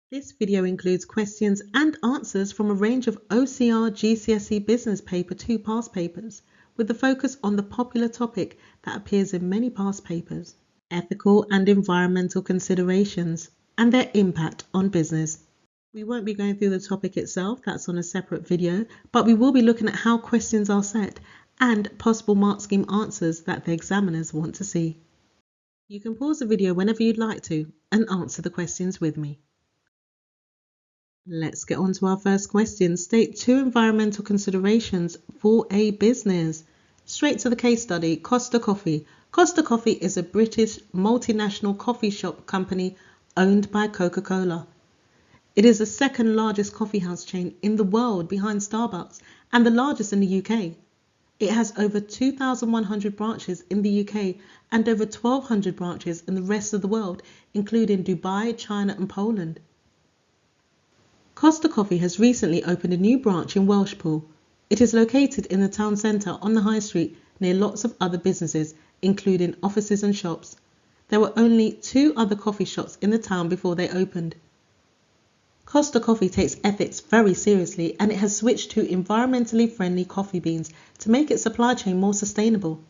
This video includes questions and answers from a range of OCR GCSE Business Paper 2 past papers, with the focus on the popular topic that appears in many past papers: ethical and environmental considerations and their impact on business. We won't be going through the topic itself, that's on a separate video, but we will be looking at how questions are set and possible mark scheme answers that the examiners want to see. You can pause the video whenever you'd like to and answer the questions with me. Let's get on to our first question. State 2 environmental considerations for a business. Straight to the case study, Costa Coffee. Costa Coffee is a British multinational coffee shop company owned by Coca-Cola. It is the second largest coffee house chain in the world behind Starbucks and the largest in the UK. It has over 2,100 branches in the UK and over 1,200 branches in the rest of the world, including Dubai, China and Poland. Costa Coffee has recently opened a new branch in Welshpool. It is located in the town centre on the high street near lots of other businesses, including offices and shops. There were only 2 other coffee shops in the town before they opened. Costa Coffee takes ethics very seriously and it has switched to environmentally friendly coffee beans to make its supply chain more sustainable.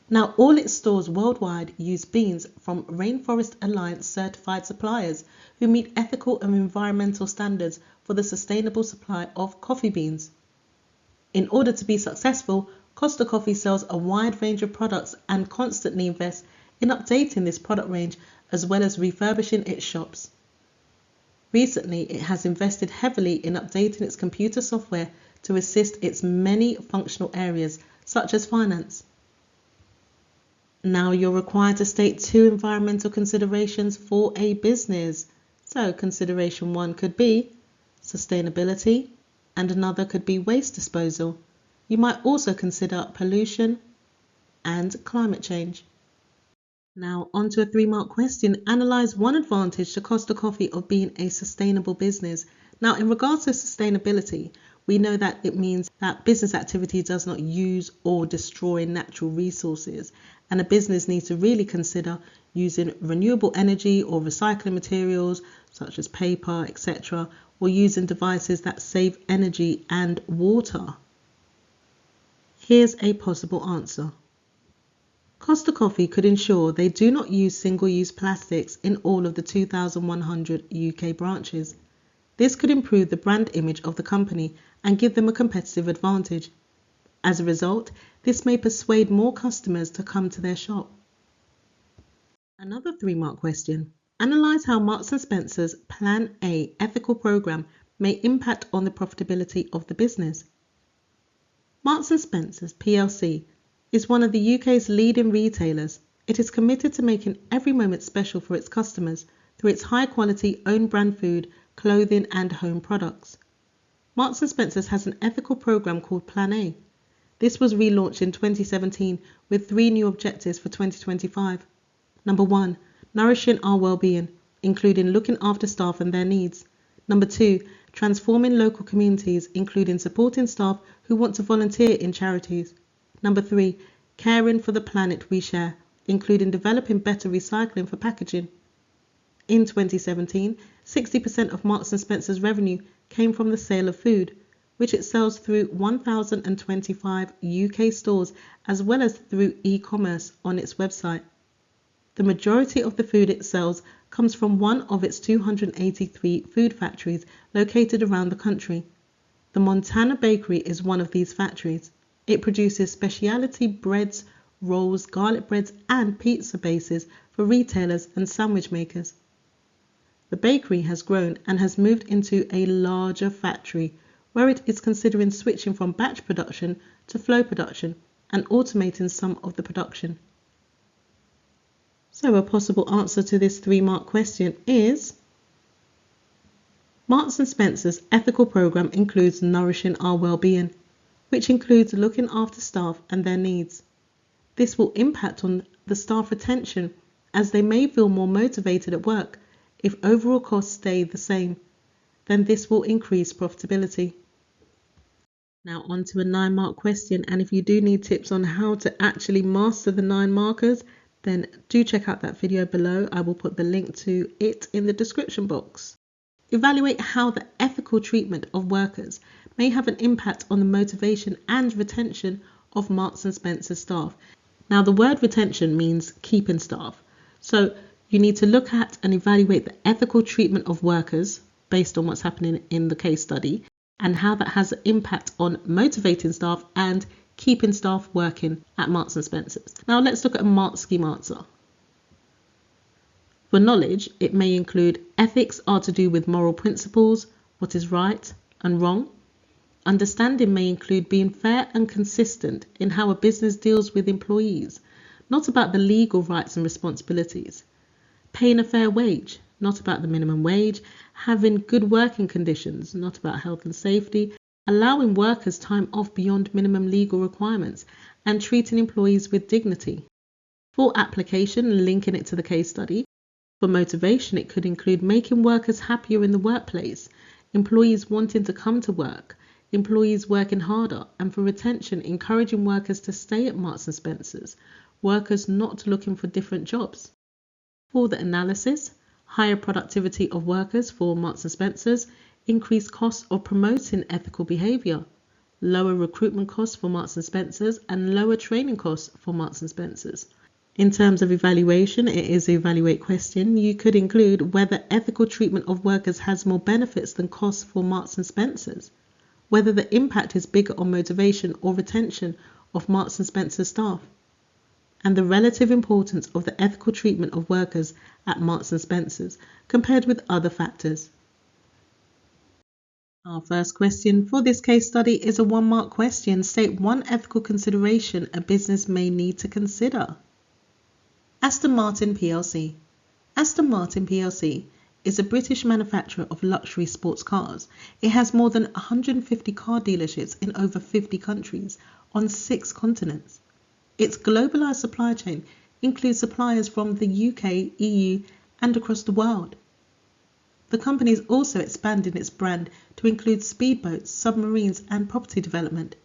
Now all its stores worldwide use beans from Rainforest Alliance certified suppliers who meet ethical and environmental standards for the sustainable supply of coffee beans. In order to be successful, Costa Coffee sells a wide range of products and constantly invests in updating this product range as well as refurbishing its shops. Recently, it has invested heavily in updating its computer software to assist its many functional areas such as finance. Now you're required to state 2 environmental considerations for a business. So consideration 1 could be sustainability and another could be waste disposal. You might also consider pollution and climate change. Now onto a 3-mark question. Analyse one advantage to Costa Coffee of being a sustainable business. Now in regards to sustainability, we know that it means that business activity does not use or destroy natural resources, and a business needs to really consider using renewable energy or recycling materials such as paper, etc., or using devices that save energy and water. Here's a possible answer. Costa Coffee could ensure they do not use single-use plastics in all of the 2,100 UK branches. This could improve the brand image of the company and give them a competitive advantage. As a result, this may persuade more customers to come to their shop. Another 3-mark question. Analyse how Marks & Spencer's Plan A ethical program may impact on the profitability of the business. Marks & Spencer's plc is one of the UK's leading retailers. It is committed to making every moment special for its customers through its high-quality own brand food, clothing and home products. Marks & Spencer's has an ethical program called Plan A. This was relaunched in 2017 with 3 new objectives for 2025. Number 1, nourishing our well-being, including looking after staff and their needs. Number 2, transforming local communities, including supporting staff who want to volunteer in charities. Number 3, caring for the planet we share, including developing better recycling for packaging. In 2017, 60% of Marks & Spencer's revenue came from the sale of food, which it sells through 1,025 UK stores as well as through e-commerce on its website. The majority of the food it sells comes from one of its 283 food factories located around the country. The Montana Bakery is one of these factories. It produces specialty breads, rolls, garlic breads and pizza bases for retailers and sandwich makers. The bakery has grown and has moved into a larger factory where it is considering switching from batch production to flow production and automating some of the production. So a possible answer to this 3-mark question is Marks & Spencer's ethical program includes nourishing our well-being, which includes looking after staff and their needs. This will impact on the staff retention as they may feel more motivated at work. If overall costs stay the same, then this will increase profitability. Now on to a 9-mark question, and if you do need tips on how to actually master the 9 markers, then do check out that video below. I will put the link to it in the description box. Evaluate how the ethical treatment of workers may have an impact on the motivation and retention of Marks and Spencer staff. Now, the word retention means keeping staff. So you need to look at and evaluate the ethical treatment of workers based on what's happening in the case study and how that has an impact on motivating staff and keeping staff working at Marks and Spencer's. Now let's look at a Mark scheme answer. For knowledge, it may include ethics are to do with moral principles, what is right and wrong. Understanding may include being fair and consistent in how a business deals with employees, not about the legal rights and responsibilities. Paying a fair wage, not about the minimum wage. Having good working conditions, not about health and safety. Allowing workers time off beyond minimum legal requirements, and treating employees with dignity. For application, linking it to the case study. For motivation, it could include making workers happier in the workplace, employees wanting to come to work, employees working harder, and for retention, encouraging workers to stay at Marks and Spencer's, workers not looking for different jobs. For the analysis, higher productivity of workers for Marks and Spencer's, increased costs of promoting ethical behaviour, lower recruitment costs for Marks and Spencer's, and lower training costs for Marks and Spencer's. In terms of evaluation, it is an evaluate question. You could include whether ethical treatment of workers has more benefits than costs for Marks and Spencer's, whether the impact is bigger on motivation or retention of Marks and Spencer staff, and the relative importance of the ethical treatment of workers at Marks and Spencer's compared with other factors. Our first question for this case study is a 1-mark question. State one ethical consideration a business may need to consider. Aston Martin plc. Aston Martin plc is a British manufacturer of luxury sports cars. It has more than 150 car dealerships in over 50 countries on 6 continents. Its globalized supply chain includes suppliers from the UK, EU, and across the world. The company is also expanding its brand to include speedboats, submarines, and property development.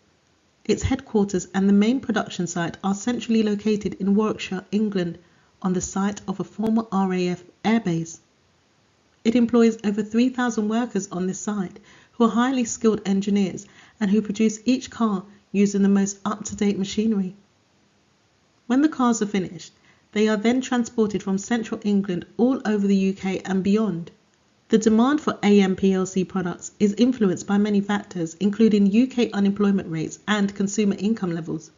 Its headquarters and the main production site are centrally located in Warwickshire, England, on the site of a former RAF airbase. It employs over 3,000 workers on this site who are highly skilled engineers and who produce each car using the most up-to-date machinery. When the cars are finished, they are then transported from central England all over the UK and beyond. The demand for AM plc products is influenced by many factors, including UK unemployment rates and consumer income levels.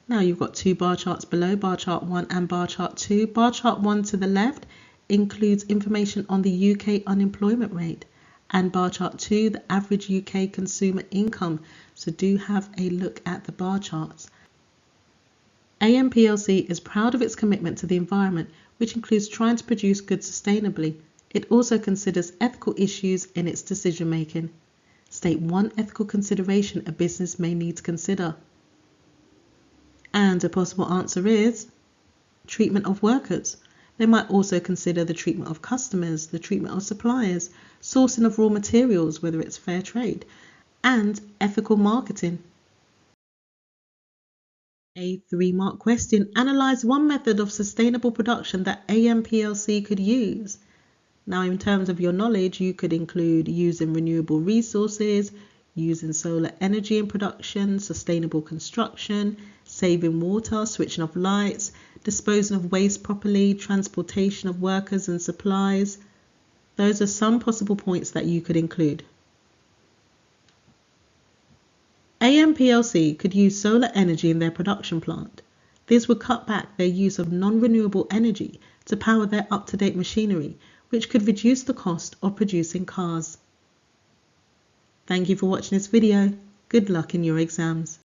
Now you've got 2 bar charts below, bar chart 1 and bar chart 2. Bar chart 1 to the left includes information on the UK unemployment rate, and bar chart 2, the average UK consumer income. So do have a look at the bar charts. AM plc is proud of its commitment to the environment, which includes trying to produce goods sustainably. It also considers ethical issues in its decision making. State one ethical consideration a business may need to consider. And a possible answer is treatment of workers. They might also consider the treatment of customers, the treatment of suppliers, sourcing of raw materials, whether it's fair trade, and ethical marketing. A 3-mark question. Analyze one method of sustainable production that AM plc could use. Now, in terms of your knowledge, you could include using renewable resources, using solar energy in production, sustainable construction, saving water, switching off lights, disposing of waste properly, transportation of workers and supplies. Those are some possible points that you could include. AM plc could use solar energy in their production plant. This would cut back their use of non-renewable energy to power their up-to-date machinery, which could reduce the cost of producing cars. Thank you for watching this video. Good luck in your exams.